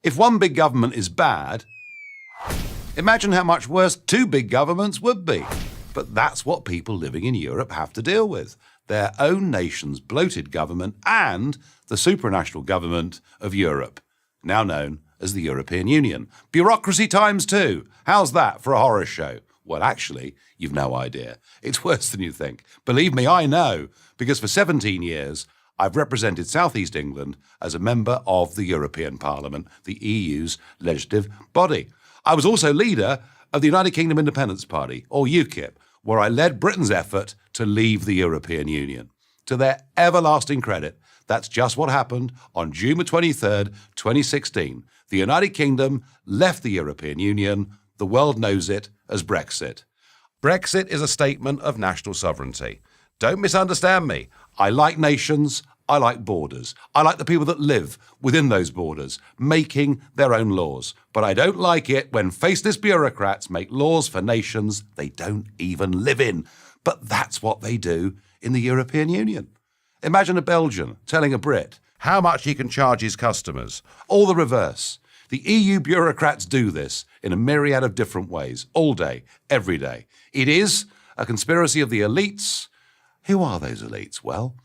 If one big government is bad, imagine how much worse two big governments would be. But that's what people living in Europe have to deal with. Their own nation's bloated government and the supranational government of Europe, now known as the European Union. Bureaucracy times two. How's that for a horror show? Well, actually, you've no idea. It's worse than you think. Believe me, I know, because for 17 years, I've represented South East England as a member of the European Parliament, the EU's legislative body. I was also leader of the United Kingdom Independence Party, or UKIP, where I led Britain's effort to leave the European Union. To their everlasting credit, that's just what happened on June 23rd, 2016. The United Kingdom left the European Union. The world knows it as Brexit. Brexit is a statement of national sovereignty. Don't misunderstand me. I like nations. I like borders. I like the people that live within those borders, making their own laws. But I don't like it when faceless bureaucrats make laws for nations they don't even live in. But that's what they do in the European Union. Imagine a Belgian telling a Brit how much he can charge his customers, or the reverse. The EU bureaucrats do this in a myriad of different ways, all day, every day. It is a conspiracy of the elites. Who are those elites? Well,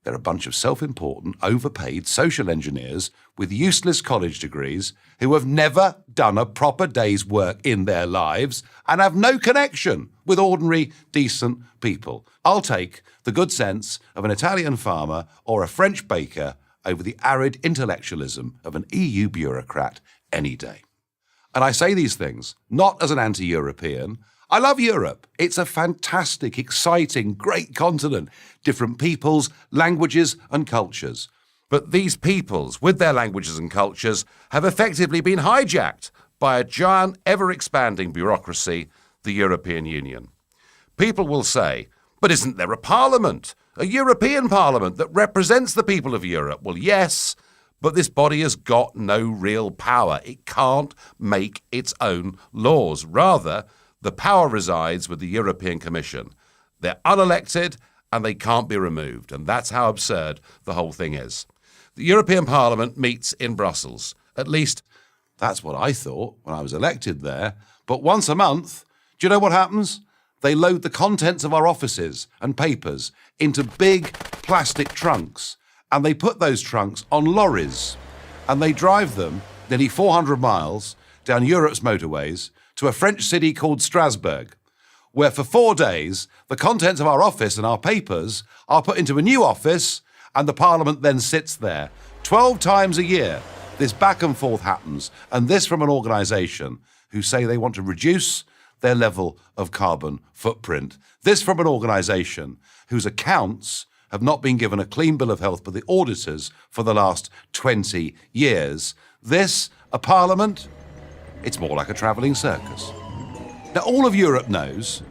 they're a bunch of self-important, overpaid social engineers with useless college degrees who have never done a proper day's work in their lives and have no connection with ordinary, decent people. I'll take the good sense of an Italian farmer or a French baker over the arid intellectualism of an EU bureaucrat any day. And I say these things not as an anti-European. I love Europe. It's a fantastic, exciting, great continent. Different peoples, languages and cultures. But these peoples, with their languages and cultures, have effectively been hijacked by a giant, ever-expanding bureaucracy, the European Union. People will say, but isn't there a parliament? A European Parliament that represents the people of Europe? Well, yes, but this body has got no real power. It can't make its own laws. Rather, the power resides with the European Commission. They're unelected and they can't be removed. And that's how absurd the whole thing is. The European Parliament meets in Brussels. At least that's what I thought when I was elected there. But once a month, do you know what happens? They load the contents of our offices and papers into big plastic trunks, and they put those trunks on lorries, and they drive them nearly 400 miles down Europe's motorways to a French city called Strasbourg, where for 4 days the contents of our office and our papers are put into a new office, and the Parliament then sits there. 12 times a year, this back and forth happens, and this from an organisation who say they want to reduce their level of carbon footprint. This from an organisation whose accounts have not been given a clean bill of health by the auditors for the last 20 years. This, a parliament, it's more like a travelling circus. Now, all of Europe knows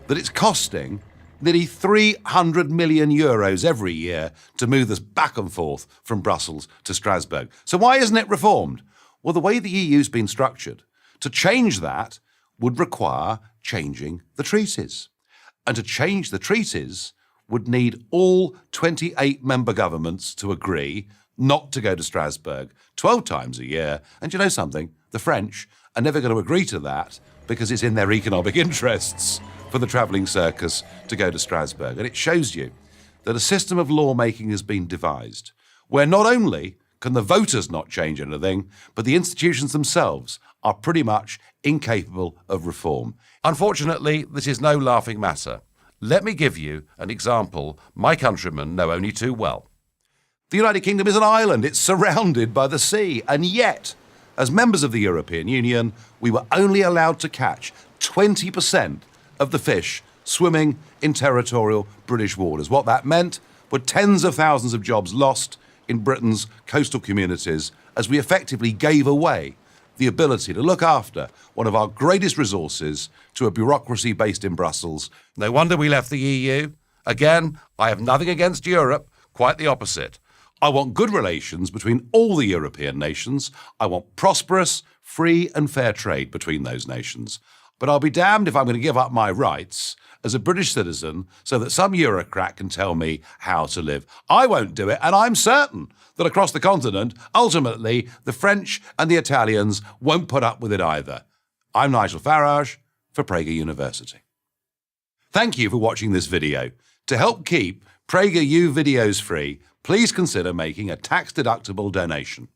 that it's costing nearly 300 million euros every year to move this back and forth from Brussels to Strasbourg. So why isn't it reformed? Well, the way the EU's been structured, to change that would require changing the treaties. And to change the treaties would need all 28 member governments to agree not to go to Strasbourg 12 times a year. And you know something? The French are never going to agree to that because it's in their economic interests for the travelling circus to go to Strasbourg. And it shows you that a system of lawmaking has been devised where not only can the voters not change anything, but the institutions themselves are pretty much incapable of reform. Unfortunately, this is no laughing matter. Let me give you an example my countrymen know only too well. The United Kingdom is an island. It's surrounded by the sea. And yet, as members of the European Union, we were only allowed to catch 20% of the fish swimming in territorial British waters. What that meant were tens of thousands of jobs lost in Britain's coastal communities as we effectively gave away the ability to look after one of our greatest resources to a bureaucracy based in Brussels. No wonder we left the EU. Again, I have nothing against Europe, quite the opposite. I want good relations between all the European nations. I want prosperous, free and fair trade between those nations. But I'll be damned if I'm going to give up my rights as a British citizen so that some Eurocrat can tell me how to live. I won't do it, and I'm certain that across the continent, ultimately, the French and the Italians won't put up with it either. I'm Nigel Farage for Prager University. Thank you for watching this video. To help keep PragerU videos free, please consider making a tax-deductible donation.